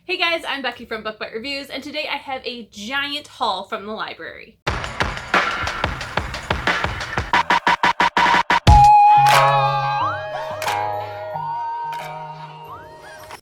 Hey guys, I'm Becky from Bookmarks Reviews, and today I have a giant haul from the library.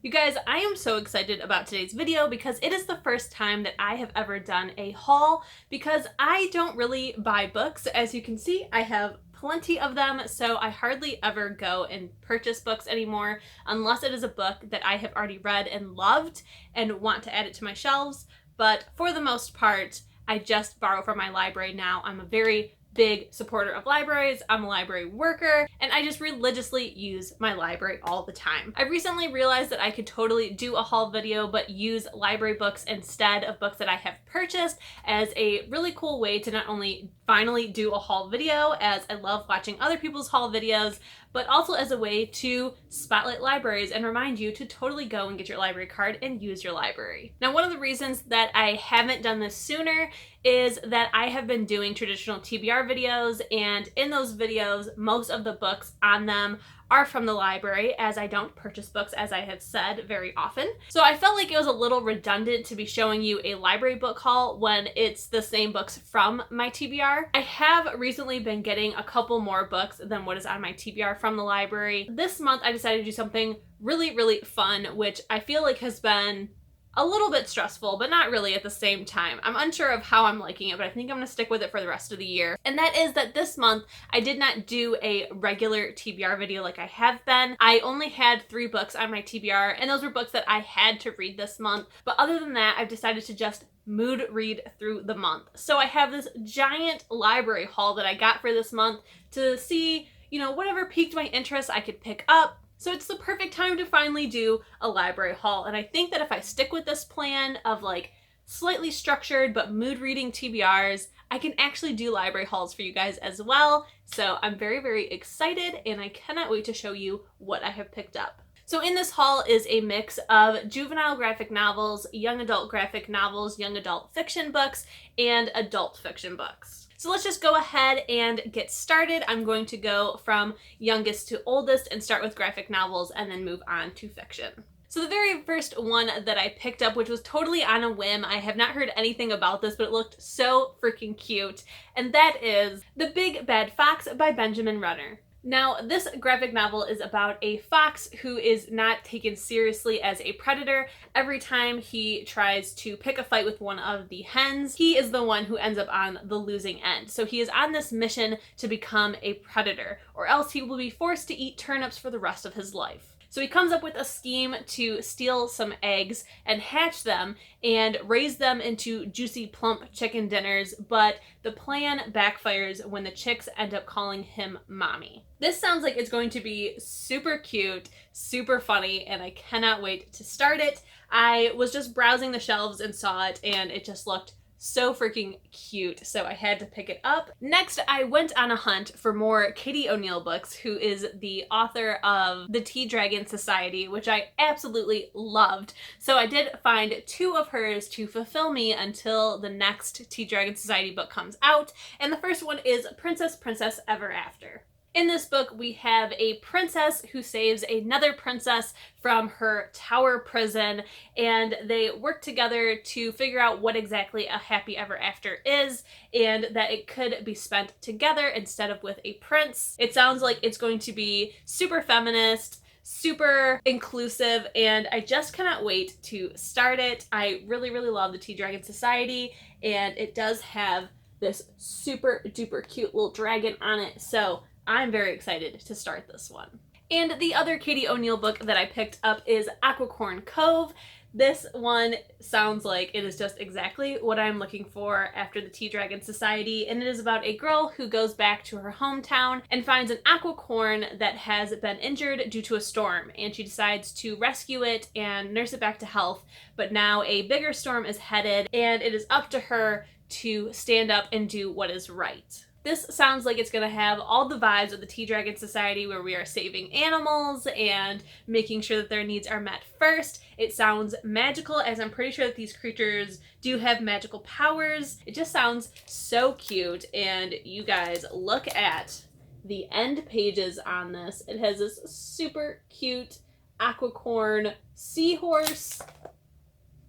You guys, I am so excited about today's video because it is the first time that I have ever done a haul because I don't really buy books. As you can see, I have plenty of them, so I hardly ever go and purchase books anymore unless it is a book that I have already read and loved and want to add it to my shelves. But for the most part, I just borrow from my library now. I'm a very big supporter of libraries. I'm a library worker, and I just religiously use my library all the time. I recently realized that I could totally do a haul video, but use library books instead of books that I have purchased as a really cool way to not only finally do a haul video, as I love watching other people's haul videos, but also as a way to spotlight libraries and remind you to totally go and get your library card and use your library. Now, one of the reasons that I haven't done this sooner is that I have been doing traditional TBR videos, and in those videos, most of the books on them are from the library, as I don't purchase books, as I have said, very often. So I felt like it was a little redundant to be showing you a library book haul when it's the same books from my TBR. I have recently been getting a couple more books than what is on my TBR from the library. This month I decided to do something really fun, which I feel like has been a little bit stressful, but not really at the same time. I'm unsure of how I'm liking it, but I think I'm gonna stick with it for the rest of the year. And that is that this month, I did not do a regular TBR video like I have been. I only had 3 books on my TBR, and those were books that I had to read this month. But other than that, I've decided to just mood read through the month. So I have this giant library haul that I got for this month to see, you know, whatever piqued my interest I could pick up. So it's the perfect time to finally do a library haul, and I think that if I stick with this plan of like slightly structured but mood reading TBRs, I can actually do library hauls for you guys as well. So I'm very excited, and I cannot wait to show you what I have picked up. So in this haul is a mix of juvenile graphic novels, young adult graphic novels, young adult fiction books, and adult fiction books. So let's just go ahead and get started. I'm going to go from youngest to oldest and start with graphic novels and then move on to fiction. So the very first one that I picked up, which was totally on a whim, I have not heard anything about this, but it looked so freaking cute, and that is The Big Bad Fox by Benjamin Renner. Now, this graphic novel is about a fox who is not taken seriously as a predator. Every time he tries to pick a fight with one of the hens, he is the one who ends up on the losing end. So he is on this mission to become a predator, or else he will be forced to eat turnips for the rest of his life. So he comes up with a scheme to steal some eggs and hatch them and raise them into juicy, plump chicken dinners, but the plan backfires when the chicks end up calling him mommy. This sounds like it's going to be super cute, super funny, and I cannot wait to start it. I was just browsing the shelves and saw it, and it just looked so freaking cute, so I had to pick it up. Next, I went on a hunt for more Katie O'Neill books, who is the author of The Tea Dragon Society, which I absolutely loved. So I did find 2 of hers to fulfill me until the next Tea Dragon Society book comes out, and the first one is Princess Ever After. In this book, we have a princess who saves another princess from her tower prison, and they work together to figure out what exactly a happy ever after is, and that it could be spent together instead of with a prince. It sounds like it's going to be super feminist, super inclusive, and I just cannot wait to start it. I really love the Tea Dragon Society, and it does have this super duper cute little dragon on it, so I'm very excited to start this one. And the other Katie O'Neill book that I picked up is Aquicorn Cove. This one sounds like it is just exactly what I'm looking for after the Tea Dragon Society, and it is about a girl who goes back to her hometown and finds an aquicorn that has been injured due to a storm, and she decides to rescue it and nurse it back to health, but now a bigger storm is headed, and it is up to her to stand up and do what is right. This sounds like it's going to have all the vibes of the Tea Dragon Society, where we are saving animals and making sure that their needs are met first. It sounds magical, as I'm pretty sure that these creatures do have magical powers. It just sounds so cute, and you guys, look at the end pages on this. It has this super cute aquicorn seahorse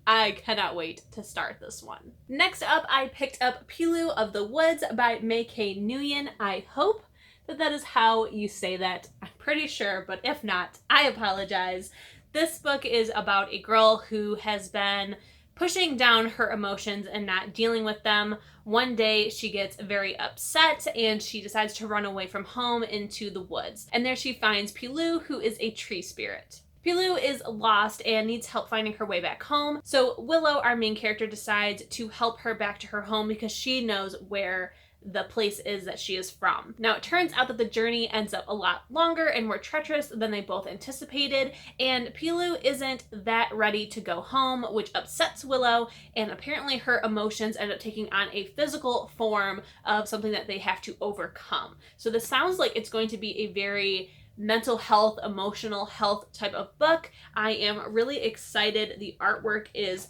I cannot wait to start this one. Next up, I picked up Pilu of the Woods by Nguyen. I hope that is how you say that. I'm pretty sure, but if not, I apologize. This book is about a girl who has been pushing down her emotions and not dealing with them. One day she gets very upset and she decides to run away from home into the woods. And there she finds Pilu, who is a tree spirit. Pilu is lost and needs help finding her way back home. So Willow, our main character, decides to help her back to her home because she knows where the place is that she is from. Now, it turns out that the journey ends up a lot longer and more treacherous than they both anticipated, and Pilu isn't that ready to go home, which upsets Willow, and apparently her emotions end up taking on a physical form of something that they have to overcome. So this sounds like it's going to be a very mental health, emotional health type of book. I am really excited. The artwork is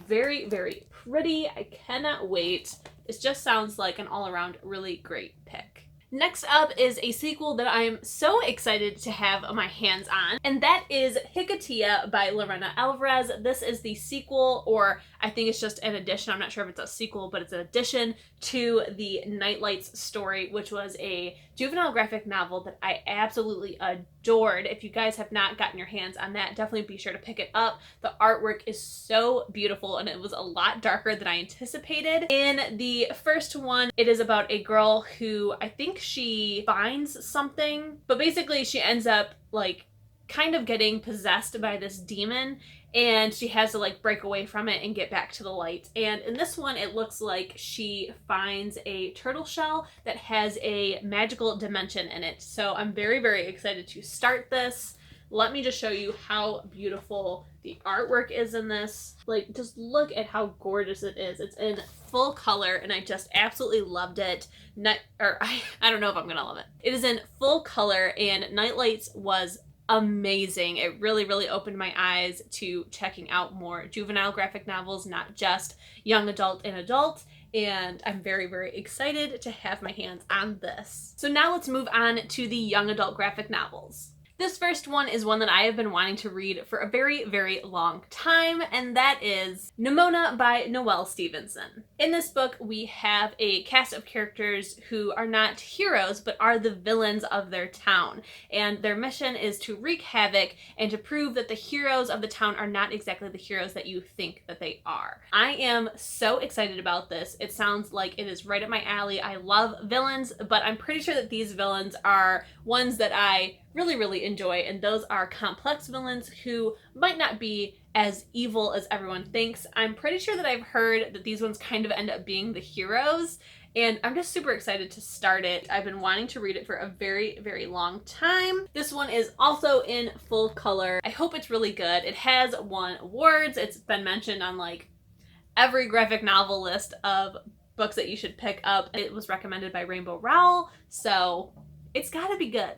very, very pretty. I cannot wait. It just sounds like an all-around really great pick. Next up is a sequel that I'm so excited to have my hands on, and that is Hicotea by Lorena Alvarez. This is the sequel, or I think it's just an addition. I'm not sure if it's a sequel, but it's an addition to the Nightlights story, which was a juvenile graphic novel that I absolutely adored. If you guys have not gotten your hands on that, definitely be sure to pick it up. The artwork is so beautiful, and it was a lot darker than I anticipated. In the first one, it is about a girl who, I think she finds something, but basically she ends up like kind of getting possessed by this demon, and she has to like break away from it and get back to the light. And in this one, it looks like she finds a turtle shell that has a magical dimension in it. So I'm very, very excited to start this. Let me just show you how beautiful the artwork is in this. Like, just look at how gorgeous it is. It's in full color, and I just absolutely loved it. I don't know if I'm gonna love it. It is in full color, and Nightlights was amazing. It really, really opened my eyes to checking out more juvenile graphic novels, not just young adult and adult. And I'm very, very excited to have my hands on this. So now let's move on to the young adult graphic novels. This first one is one that I have been wanting to read for a very, very long time, and that is Nimona by Noelle Stevenson. In this book, we have a cast of characters who are not heroes, but are the villains of their town, and their mission is to wreak havoc and to prove that the heroes of the town are not exactly the heroes that you think that they are. I am so excited about this. It sounds like it is right up my alley. I love villains, but I'm pretty sure that these villains are ones that I really, really enjoy, and those are complex villains who might not be as evil as everyone thinks. I'm pretty sure that I've heard that these ones kind of end up being the heroes, and I'm just super excited to start it. I've been wanting to read it for a very, very long time. This one is also in full color. I hope it's really good. It has won awards. It's been mentioned on like every graphic novel list of books that you should pick up. It was recommended by Rainbow Rowell, so it's gotta be good.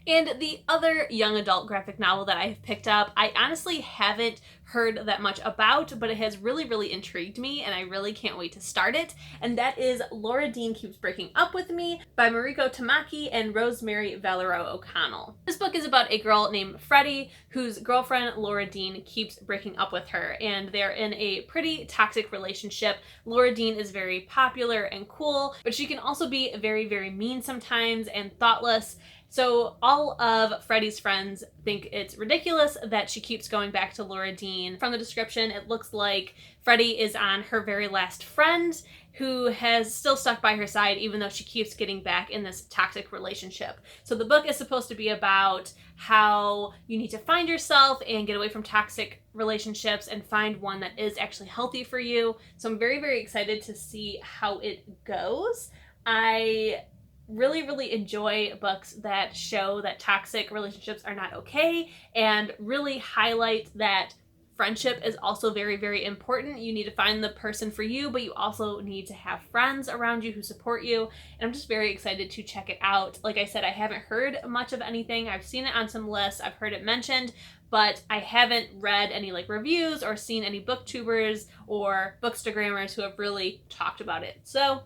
And the other young adult graphic novel that I've picked up, I honestly haven't heard that much about, but it has really, really intrigued me, and I really can't wait to start it. And that is Laura Dean Keeps Breaking Up With Me by Mariko Tamaki and Rosemary Valero O'Connell. This book is about a girl named Freddie whose girlfriend Laura Dean keeps breaking up with her, and they're in a pretty toxic relationship. Laura Dean is very popular and cool, but she can also be very, very mean sometimes and thoughtless. So all of Freddie's friends think it's ridiculous that she keeps going back to Laura Dean. From the description, it looks like Freddie is on her very last friend who has still stuck by her side even though she keeps getting back in this toxic relationship. So the book is supposed to be about how you need to find yourself and get away from toxic relationships and find one that is actually healthy for you. So I'm very, very excited to see how it goes. I really, really enjoy books that show that toxic relationships are not okay and really highlight that friendship is also very, very important. You need to find the person for you, but you also need to have friends around you who support you. And I'm just very excited to check it out. Like I said, I haven't heard much of anything. I've seen it on some lists. I've heard it mentioned, but I haven't read any like reviews or seen any booktubers or bookstagrammers who have really talked about it. So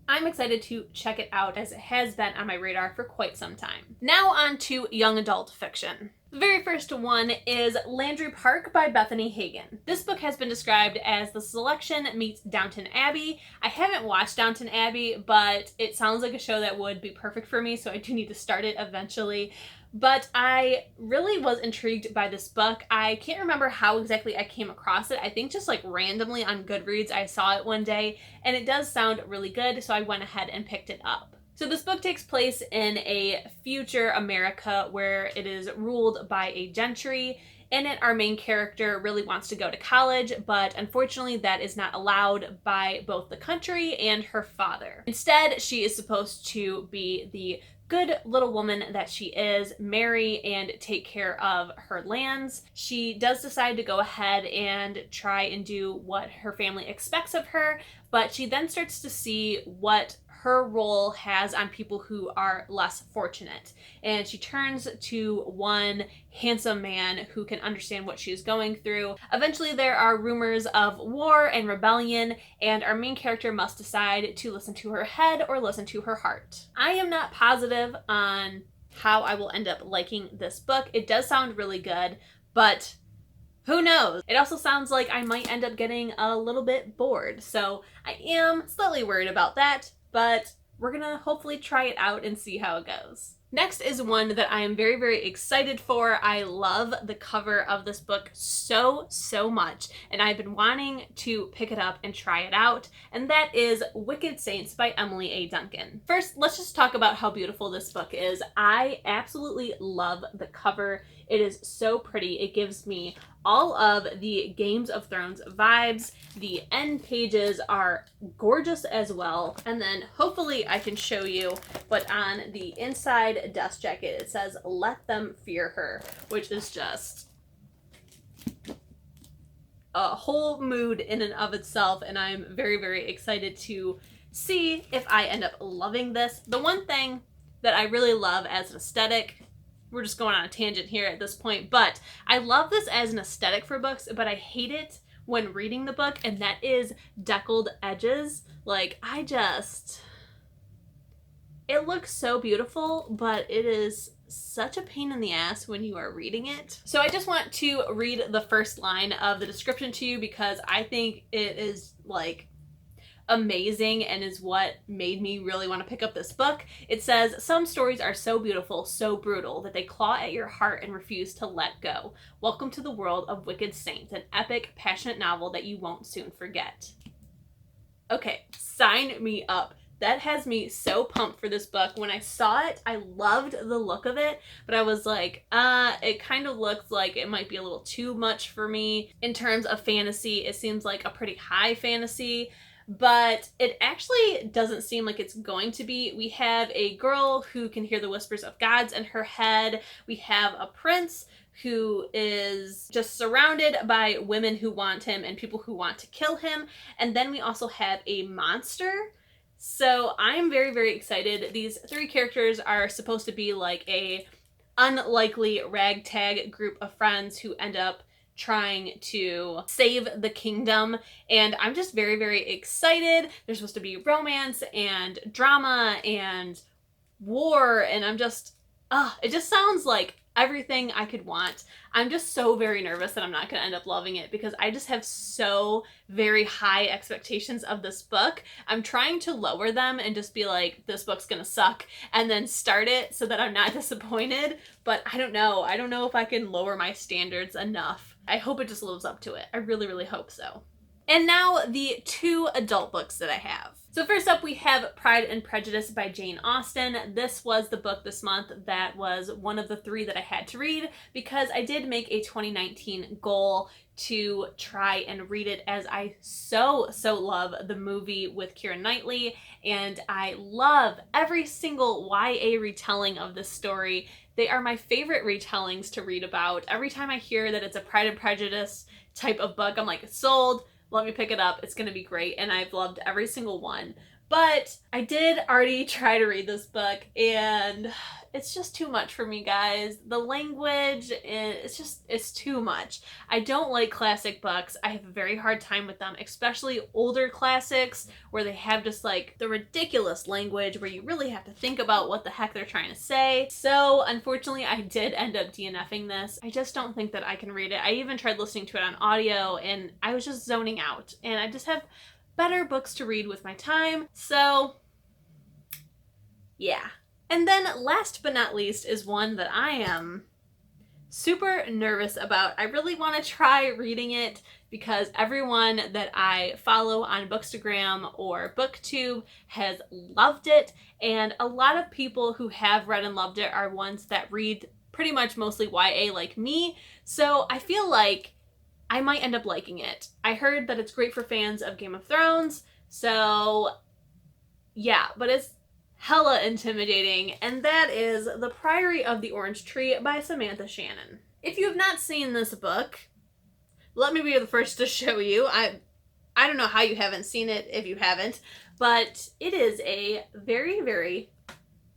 I'm excited to check it out as it has been on my radar for quite some time. Now on to young adult fiction. The very first one is Landry Park by Bethany Hagen. This book has been described as the selection meets Downton Abbey. I haven't watched Downton Abbey, but it sounds like a show that would be perfect for me, so I do need to start it eventually. But I really was intrigued by this book. I can't remember how exactly I came across it. I think just like randomly on Goodreads I saw it one day, and it does sound really good, so I went ahead and picked it up. So this book takes place in a future America where it is ruled by a gentry. In it, our main character really wants to go to college, but unfortunately that is not allowed by both the country and her father. Instead, she is supposed to be the good little woman that she is, marry and take care of her lands. She does decide to go ahead and try and do what her family expects of her, but she then starts to see what her role has on people who are less fortunate. And she turns to one handsome man who can understand what she is going through. Eventually there are rumors of war and rebellion, and our main character must decide to listen to her head or listen to her heart. I am not positive on how I will end up liking this book. It does sound really good, but who knows? It also sounds like I might end up getting a little bit bored, so I am slightly worried about that, but we're gonna hopefully try it out and see how it goes. Next is one that I am very, very excited for. I love the cover of this book so much, and I've been wanting to pick it up and try it out, and that is Wicked Saints by Emily A. Duncan. First, let's just talk about how beautiful this book is. I absolutely love the cover. It is so pretty. It gives me all of the Games of Thrones vibes. The end pages are gorgeous as well. And then hopefully I can show you, but on the inside dust jacket, it says, "Let them fear her," which is just a whole mood in and of itself. And I'm very, very excited to see if I end up loving this. The one thing that I really love as an aesthetic, we're just going on a tangent here at this point, but I love this as an aesthetic for books, but I hate it when reading the book, and that is deckled edges. Like, it looks so beautiful, but it is such a pain in the ass when you are reading it. So I just want to read the first line of the description to you because I think it is like amazing and is what made me really want to pick up this book. It says, "Some stories are so beautiful, so brutal, that they claw at your heart and refuse to let go. Welcome to the world of Wicked Saints, an epic, passionate novel that you won't soon forget." Okay, sign me up. That has me so pumped for this book. When I saw it, I loved the look of it, but I was like, it kind of looks like it might be a little too much for me. In terms of fantasy, it seems like a pretty high fantasy, but it actually doesn't seem like it's going to be. We have a girl who can hear the whispers of gods in her head. We have a prince who is just surrounded by women who want him and people who want to kill him. And then we also have a monster. So I'm very, very excited. These three characters are supposed to be like a unlikely ragtag group of friends who end up trying to save the kingdom, and I'm just very, very excited. There's supposed to be romance and drama and war, and I'm just, it just sounds like everything I could want. I'm just so very nervous that I'm not going to end up loving it because I just have so very high expectations of this book. I'm trying to lower them and just be like, this book's going to suck, and then start it so that I'm not disappointed, but I don't know. I don't know if I can lower my standards enough. I hope it just lives up to it. I really, really hope so. And now the two adult books that I have. So first up, we have Pride and Prejudice by Jane Austen. This was the book this month that was one of the three that I had to read because I did make a 2019 goal to try and read it, as I so love the movie with Keira Knightley, and I love every single YA retelling of this story. They are my favorite retellings to read about. Every time I hear that it's a Pride and Prejudice type of book, I'm like, sold. Let me pick it up. It's going to be great. And I've loved every single one. But I did already try to read this book, and it's just too much for me, guys. The language, it's too much. I don't like classic books. I have a very hard time with them, especially older classics where they have just like the ridiculous language where you really have to think about what the heck they're trying to say. So unfortunately, I did end up DNFing this. I just don't think that I can read it. I even tried listening to it on audio and I was just zoning out, and I just have better books to read with my time. So yeah. And then last but not least is one that I am super nervous about. I really want to try reading it because everyone that I follow on Bookstagram or BookTube has loved it, and a lot of people who have read and loved it are ones that read pretty much mostly YA like me. So I feel like I might end up liking it. I heard that it's great for fans of Game of Thrones, so yeah, but it's hella intimidating, and that is The Priory of the Orange Tree by Samantha Shannon. If you have not seen this book, let me be the first to show you. I don't know how you haven't seen it if you haven't, but it is a very, very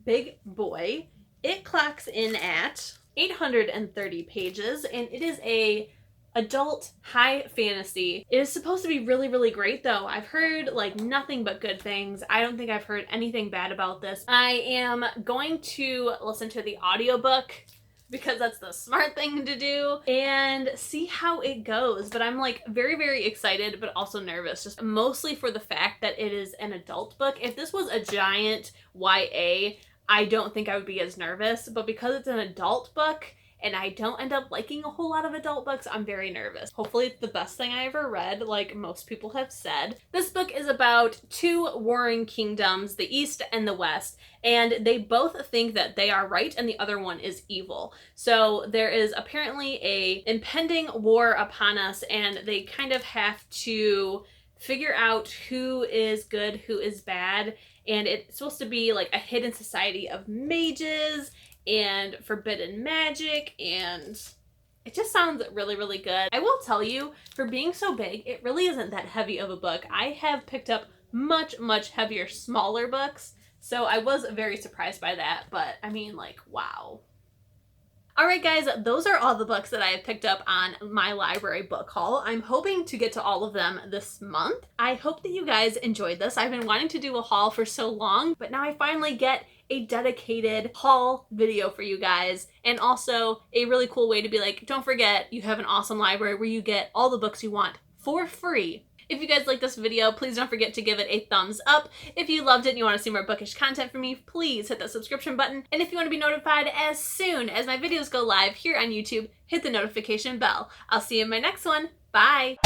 big boy. It clocks in at 830 pages, and it is a adult high fantasy. It is supposed to be really, really great though. I've heard like nothing but good things. I don't think I've heard anything bad about this. I am going to listen to the audiobook because that's the smart thing to do and see how it goes. But I'm like very, very excited, but also nervous, just mostly for the fact that it is an adult book. If this was a giant YA, I don't think I would be as nervous, but because it's an adult book and I don't end up liking a whole lot of adult books, I'm very nervous. Hopefully it's the best thing I ever read, like most people have said. This book is about two warring kingdoms, the East and the West, and they both think that they are right and the other one is evil. So there is apparently a impending war upon us, and they kind of have to figure out who is good, who is bad, and it's supposed to be like a hidden society of mages and forbidden magic, and it just sounds really, really good. I will tell you, for being so big, it really isn't that heavy of a book. I have picked up much, much heavier, smaller books, so I was very surprised by that, but I mean, like, wow. Alright guys, those are all the books that I have picked up on my library book haul. I'm hoping to get to all of them this month. I hope that you guys enjoyed this. I've been wanting to do a haul for so long, but now I finally get a dedicated haul video for you guys, and also a really cool way to be like, don't forget, you have an awesome library where you get all the books you want for free. If you guys like this video, please don't forget to give it a thumbs up. If you loved it and you want to see more bookish content from me, please hit that subscription button. And if you want to be notified as soon as my videos go live here on YouTube, hit the notification bell. I'll see you in my next one. Bye!